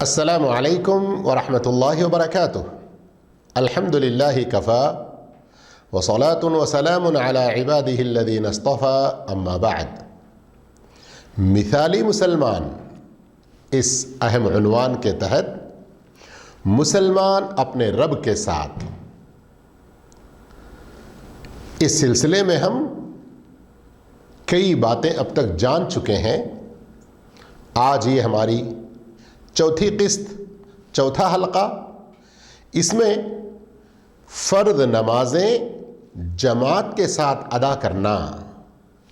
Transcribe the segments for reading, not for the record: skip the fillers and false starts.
السلام علیکم ورحمۃ اللہ وبرکاتہ۔ الحمد للہ کفا وصلاۃ وسلام علی عبادہ الذین اصطفى اما بعد۔ مثالی مسلمان، اس اہم عنوان کے تحت مسلمان اپنے رب کے ساتھ، اس سلسلے میں ہم کئی باتیں اب تک جان چکے ہیں۔ آج یہ ہماری چوتھی قسط، چوتھا حلقہ۔ اس میں فرض نمازیں جماعت کے ساتھ ادا کرنا،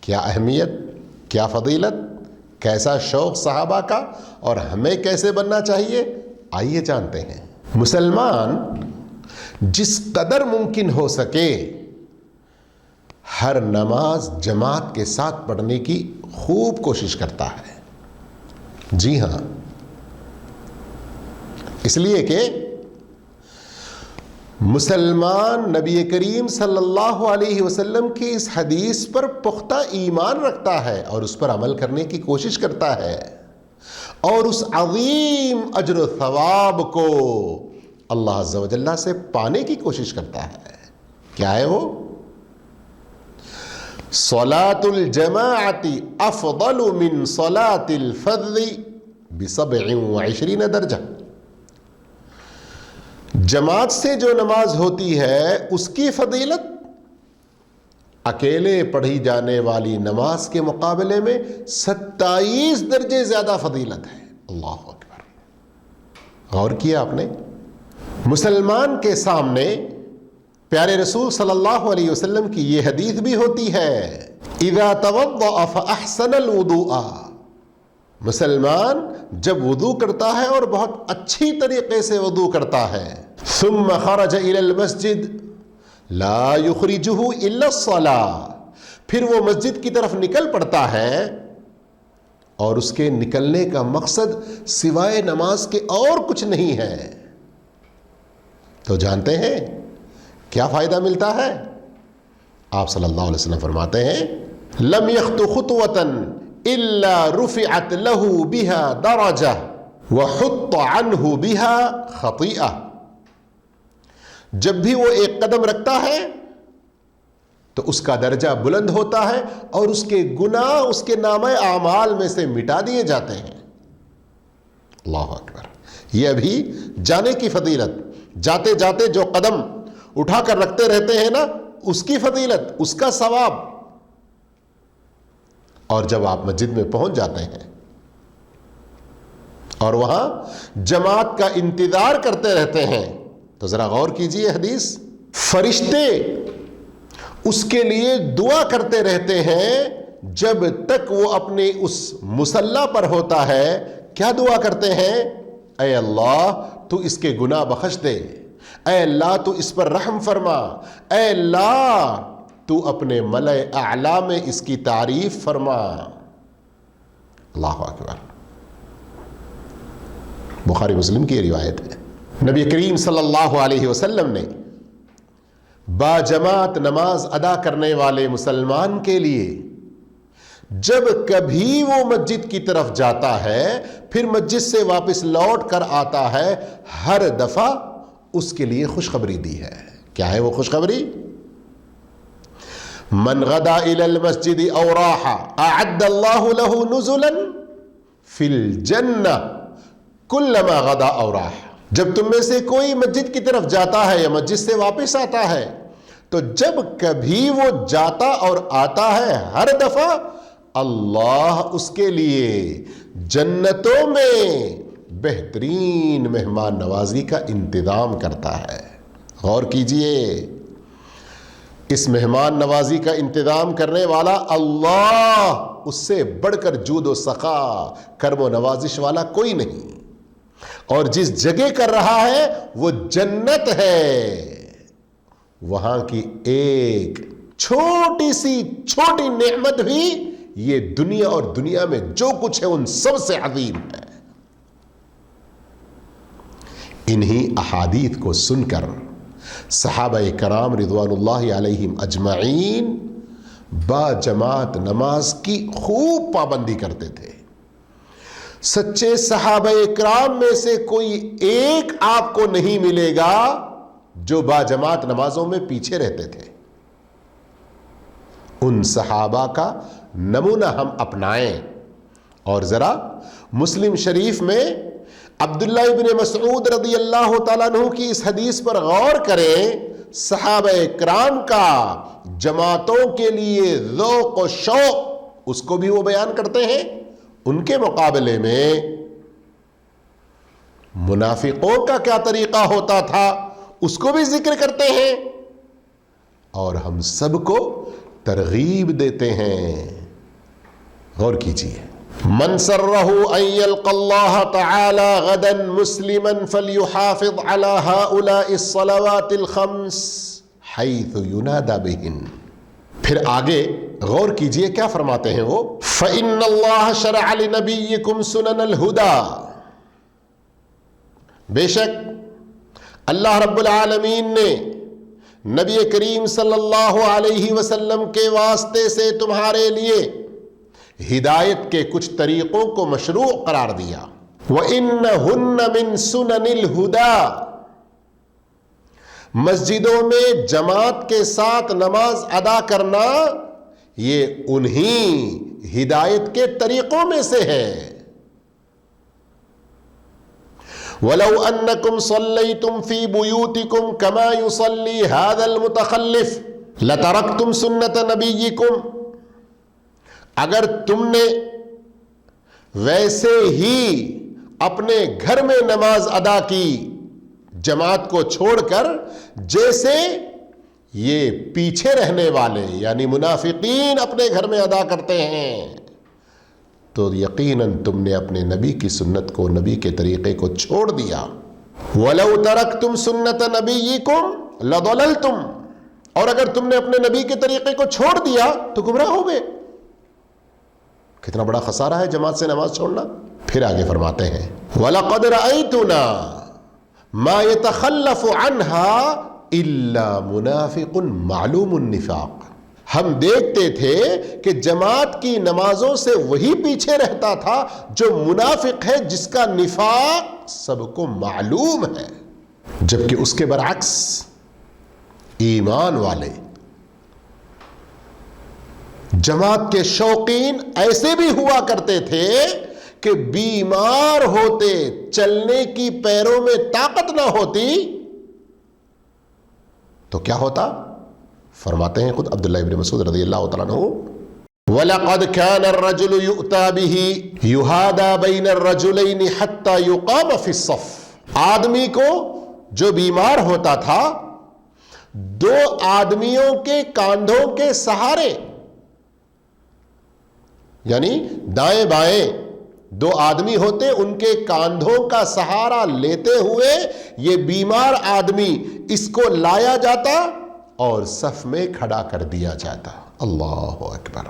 کیا اہمیت، کیا فضیلت، کیسا شوق صحابہ کا، اور ہمیں کیسے بننا چاہیے، آئیے جانتے ہیں۔ مسلمان جس قدر ممکن ہو سکے ہر نماز جماعت کے ساتھ پڑھنے کی خوب کوشش کرتا ہے۔ جی ہاں، اس لیے کہ مسلمان نبی کریم صلی اللہ علیہ وسلم کی اس حدیث پر پختہ ایمان رکھتا ہے اور اس پر عمل کرنے کی کوشش کرتا ہے، اور اس عظیم اجر و ثواب کو اللہ عز و جل سے پانے کی کوشش کرتا ہے۔ کیا ہے وہ؟ صلاة الجماعت افضل من صلاة الفرد ب27 درجہ۔ جماعت سے جو نماز ہوتی ہے اس کی فضیلت اکیلے پڑھی جانے والی نماز کے مقابلے میں 27 درجے زیادہ فضیلت ہے۔ اللہ اکبر! غور کیا آپ نے؟ مسلمان کے سامنے پیارے رسول صلی اللہ علیہ وسلم کی یہ حدیث بھی ہوتی ہے، اذا توضأ فاحسن الوضوء۔ مسلمان جب وضو کرتا ہے اور بہت اچھی طریقے سے وضو کرتا ہے، ثم خرج الى المسجد لا يخرجه الا الصلاة، پھر وہ مسجد کی طرف نکل پڑتا ہے اور اس کے نکلنے کا مقصد سوائے نماز کے اور کچھ نہیں ہے، تو جانتے ہیں کیا فائدہ ملتا ہے؟ آپ صلی اللہ علیہ وسلم فرماتے ہیں، لم يخط خطوة الا رفعت له بها درجة وحط عنه بها خطيئة۔ جب بھی وہ ایک قدم رکھتا ہے تو اس کا درجہ بلند ہوتا ہے اور اس کے گناہ اس کے نامہ اعمال میں سے مٹا دیے جاتے ہیں۔ اللہ اکبر! یہ ابھی جانے کی فضیلت، جاتے جاتے جو قدم اٹھا کر رکھتے رہتے ہیں نا، اس کی فضیلت، اس کا ثواب۔ اور جب آپ مسجد میں پہنچ جاتے ہیں اور وہاں جماعت کا انتظار کرتے رہتے ہیں، تو ذرا غور کیجئے حدیث، فرشتے اس کے لیے دعا کرتے رہتے ہیں جب تک وہ اپنے اس مصلی پر ہوتا ہے۔ کیا دعا کرتے ہیں؟ اے اللہ تو اس کے گناہ بخش دے، اے اللہ تو اس پر رحم فرما، اے اللہ تو اپنے ملأ اعلیٰ میں اس کی تعریف فرما۔ اللہ اکبر! بخاری مسلم کی روایت ہے، نبی کریم صلی اللہ علیہ وسلم نے باجماعت نماز ادا کرنے والے مسلمان کے لیے جب کبھی وہ مسجد کی طرف جاتا ہے پھر مسجد سے واپس لوٹ کر آتا ہے، ہر دفعہ اس کے لیے خوشخبری دی ہے۔ کیا ہے وہ خوشخبری؟ من غدا الى المسجد او راح اعد الله له نزلا في الجنة كلما غدا او راح۔ جب تم میں سے کوئی مسجد کی طرف جاتا ہے یا مسجد سے واپس آتا ہے تو جب کبھی وہ جاتا اور آتا ہے، ہر دفعہ اللہ اس کے لیے جنتوں میں بہترین مہمان نوازی کا انتظام کرتا ہے۔ غور کیجئے، اس مہمان نوازی کا انتظام کرنے والا اللہ، اس سے بڑھ کر جود و سخا، کرم و نوازش والا کوئی نہیں، اور جس جگہ کر رہا ہے وہ جنت ہے۔ وہاں کی ایک چھوٹی سی چھوٹی نعمت بھی یہ دنیا اور دنیا میں جو کچھ ہے ان سب سے عظیم ہے۔ انہی احادیث کو سن کر صحابہ کرام رضوان اللہ علیہم اجمعین با جماعت نماز کی خوب پابندی کرتے تھے۔ سچے صحابہ اکرام میں سے کوئی ایک آپ کو نہیں ملے گا جو باجماعت نمازوں میں پیچھے رہتے تھے۔ ان صحابہ کا نمونہ ہم اپنائیں۔ اور ذرا مسلم شریف میں عبداللہ ابن مسعود رضی اللہ تعالیٰ عنہ کی اس حدیث پر غور کریں۔ صحابہ اکرام کا جماعتوں کے لیے ذوق و شوق، اس کو بھی وہ بیان کرتے ہیں۔ ان کے مقابلے میں منافقوں کا کیا طریقہ ہوتا تھا اس کو بھی ذکر کرتے ہیں، اور ہم سب کو ترغیب دیتے ہیں۔ غور کیجیے، من سرہ ان یلقى اللہ تعالی غدا مسلما فلیحافظ علی ہؤلاء الصلوات الخمس حیث ینادى بہن۔ پھر آگے غور کیجئے کیا فرماتے ہیں وہ، فإن اللہ شرع لنبیکم سنن الہدی، بے شک اللہ رب العالمین نے نبی کریم صلی اللہ علیہ وسلم کے واسطے سے تمہارے لیے ہدایت کے کچھ طریقوں کو مشروع قرار دیا۔ وَإِنَّهُنَّ مِن سُنَنِ الْهُدَى، مسجدوں میں جماعت کے ساتھ نماز ادا کرنا یہ انہی ہدایت کے طریقوں میں سے ہے۔ وَلَوْ أَنَّكُمْ صَلَّيْتُمْ فِي بُيُوتِكُمْ كَمَا يُصَلِّي هَذَا الْمُتَخَلِّفُ لَتَرَكْتُمْ سُنَّةَ نَبِيِّكُمْ، اگر تم نے ویسے ہی اپنے گھر میں نماز ادا کی جماعت کو چھوڑ کر جیسے یہ پیچھے رہنے والے یعنی منافقین اپنے گھر میں ادا کرتے ہیں، تو یقیناً تم نے اپنے نبی کی سنت کو، نبی کے طریقے کو چھوڑ دیا۔ وَلَوْ تَرَكْتُمْ سُنَّةَ نَبِيِّكُمْ لَضَلَلْتُمْ، اور اگر تم نے اپنے نبی کے طریقے کو چھوڑ دیا تو گمراہ ہو گئے۔ کتنا بڑا خسارہ ہے جماعت سے نماز چھوڑنا۔ پھر آگے فرماتے ہیں وَلَقَدْ رَأَيْتُنَا مَا يَتَخَلَّفُ عَنْهَا إِلَّا مُنَافِقٌ مَعْلُومُ النِّفَاقِ، ہم دیکھتے تھے کہ جماعت کی نمازوں سے وہی پیچھے رہتا تھا جو منافق ہے، جس کا نفاق سب کو معلوم ہے، جبکہ اس کے برعکس ایمان والے جماعت کے شوقین ایسے بھی ہوا کرتے تھے کہ بیمار ہوتے، چلنے کی پیروں میں طاقت نہ ہوتی تو کیا ہوتا؟ فرماتے ہیں خود عبداللہ ابن مسعود رضی اللہ تعالیٰ عنہ، وَلَقَدْ كَانَ الرَّجُلُ يُؤْتَى بِهِ يُهَادَى بَيْنَ الرَّجُلَيْنِ حَتَّى يُقَامَ فِي الصَّفِّ، آدمی کو جو بیمار ہوتا تھا دو آدمیوں کے کاندھوں کے سہارے، یعنی دائیں بائیں دو آدمی ہوتے، ان کے کاندھوں کا سہارا لیتے ہوئے یہ بیمار آدمی اس کو لایا جاتا اور صف میں کھڑا کر دیا جاتا۔ اللہ اکبر!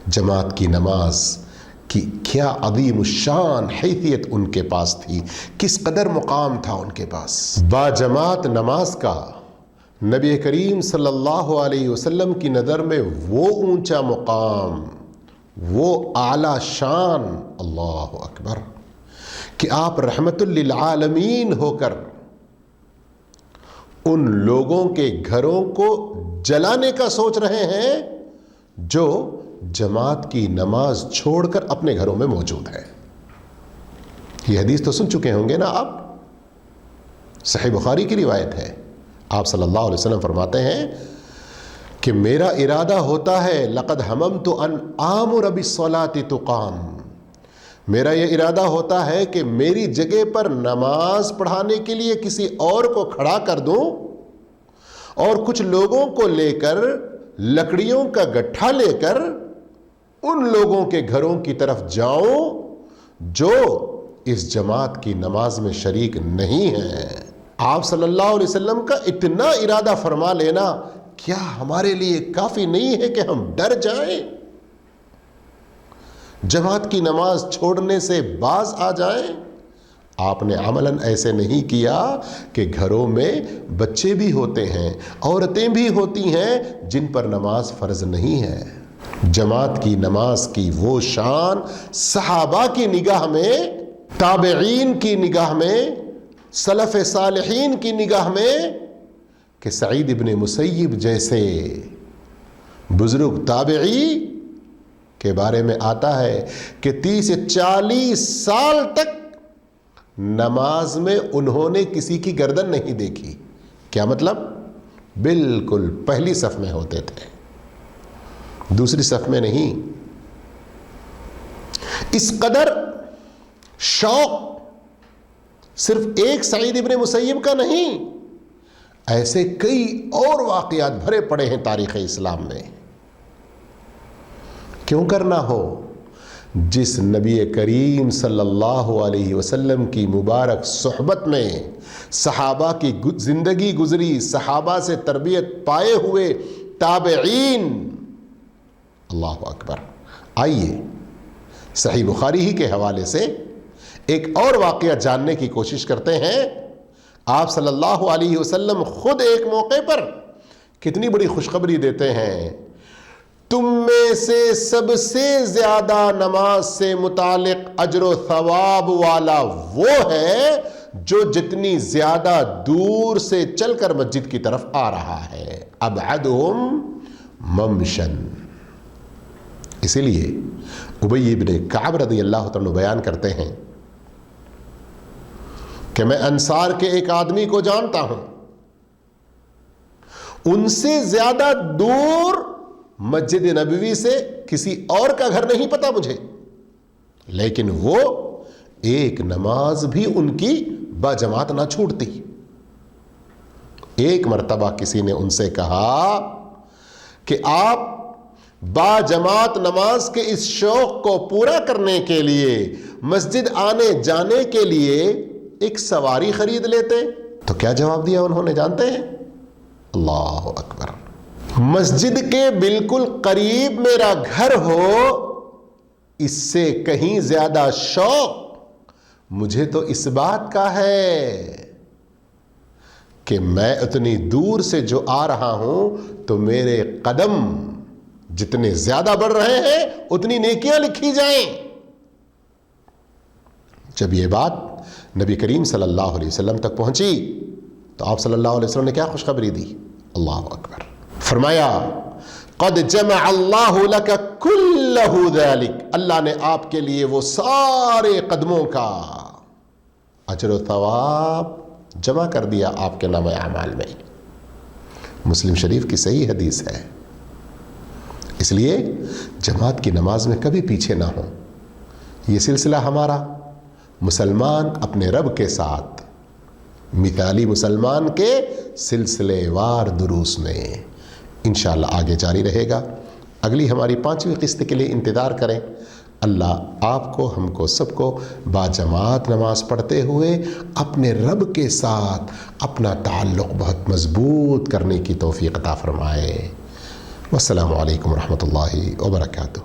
جماعت کی نماز کی کیا عظیم الشان حیثیت ان کے پاس تھی، کس قدر مقام تھا ان کے پاس۔ با جماعت نماز کا نبی کریم صلی اللہ علیہ وسلم کی نظر میں وہ اونچا مقام، وہ اعلی شان، اللہ اکبر، کہ آپ رحمت للعالمین ہو کر ان لوگوں کے گھروں کو جلانے کا سوچ رہے ہیں جو جماعت کی نماز چھوڑ کر اپنے گھروں میں موجود ہے۔ یہ حدیث تو سن چکے ہوں گے نا آپ، صحیح بخاری کی روایت ہے۔ آپ صلی اللہ علیہ وسلم فرماتے ہیں کہ میرا ارادہ ہوتا ہے لقد ہممت ان آمر بالصلاۃ تقام، میرا یہ ارادہ ہوتا ہے کہ میری جگہ پر نماز پڑھانے کے لیے کسی اور کو کھڑا کر دوں اور کچھ لوگوں کو لے کر لکڑیوں کا گٹھا لے کر ان لوگوں کے گھروں کی طرف جاؤں جو اس جماعت کی نماز میں شریک نہیں ہیں۔ آپ صلی اللہ علیہ وسلم کا اتنا ارادہ فرما لینا کیا ہمارے لیے کافی نہیں ہے کہ ہم ڈر جائیں، جماعت کی نماز چھوڑنے سے باز آ جائیں؟ آپ نے عملاً ایسے نہیں کیا کہ گھروں میں بچے بھی ہوتے ہیں، عورتیں بھی ہوتی ہیں جن پر نماز فرض نہیں ہے، جماعت کی نماز کی وہ شان صحابہ کی نگاہ میں، تابعین کی نگاہ میں، سلف صالحین کی نگاہ میں، کہ سعید ابن مسیب جیسے بزرگ تابعی کے بارے میں آتا ہے کہ 30 سے 40 سال تک نماز میں انہوں نے کسی کی گردن نہیں دیکھی۔ کیا مطلب؟ بالکل پہلی صف میں ہوتے تھے، دوسری صف میں نہیں۔ اس قدر شوق صرف ایک سعید ابن مسیب کا نہیں، ایسے کئی اور واقعات بھرے پڑے ہیں تاریخ اسلام میں۔ کیوں کرنا ہو؟ جس نبی کریم صلی اللہ علیہ وسلم کی مبارک صحبت میں صحابہ کی زندگی گزری، صحابہ سے تربیت پائے ہوئے تابعین، اللہ اکبر۔ آئیے صحیح بخاری ہی کے حوالے سے ایک اور واقعہ جاننے کی کوشش کرتے ہیں۔ آپ صلی اللہ علیہ وسلم خود ایک موقع پر کتنی بڑی خوشخبری دیتے ہیں، تم میں سے سب سے زیادہ نماز سے متعلق اجر و ثواب والا وہ ہے جو جتنی زیادہ دور سے چل کر مسجد کی طرف آ رہا ہے، ابعدہم ممشن۔ اسی لیے ابی بن کعب رضی اللہ عنہ بیان کرتے ہیں کہ میں انصار کے ایک آدمی کو جانتا ہوں، ان سے زیادہ دور مسجد نبوی سے کسی اور کا گھر نہیں پتا مجھے، لیکن وہ ایک نماز بھی ان کی باجماعت نہ چھوٹتی۔ ایک مرتبہ کسی نے ان سے کہا کہ آپ باجماعت نماز کے اس شوق کو پورا کرنے کے لیے، مسجد آنے جانے کے لیے ایک سواری خرید لیتے، تو کیا جواب دیا انہوں نے جانتے ہیں؟ اللہ اکبر۔ مسجد کے بالکل قریب میرا گھر ہو، اس سے کہیں زیادہ شوق مجھے تو اس بات کا ہے کہ میں اتنی دور سے جو آ رہا ہوں تو میرے قدم جتنے زیادہ بڑھ رہے ہیں اتنی نیکیاں لکھی جائیں۔ جب یہ بات نبی کریم صلی اللہ علیہ وسلم تک پہنچی تو آپ صلی اللہ علیہ وسلم نے کیا خوشخبری دی؟ اللہ اکبر۔ فرمایا قد جمع اللہ لک کلہ ذلک، اللہ نے آپ کے لیے وہ سارے قدموں کا اجر و ثواب جمع کر دیا آپ کے نامہ اعمال میں۔ مسلم شریف کی صحیح حدیث ہے۔ اس لیے جماعت کی نماز میں کبھی پیچھے نہ ہو۔ یہ سلسلہ ہمارا مسلمان اپنے رب کے ساتھ، مثالی مسلمان کے سلسلے وار دروس میں انشاءاللہ آگے جاری رہے گا۔ اگلی ہماری 5ویں قسط کے لیے انتظار کریں۔ اللہ آپ کو، ہم کو، سب کو باجماعت نماز پڑھتے ہوئے اپنے رب کے ساتھ اپنا تعلق بہت مضبوط کرنے کی توفیق عطا فرمائے۔ والسلام علیکم ورحمۃ اللہ وبرکاتہ۔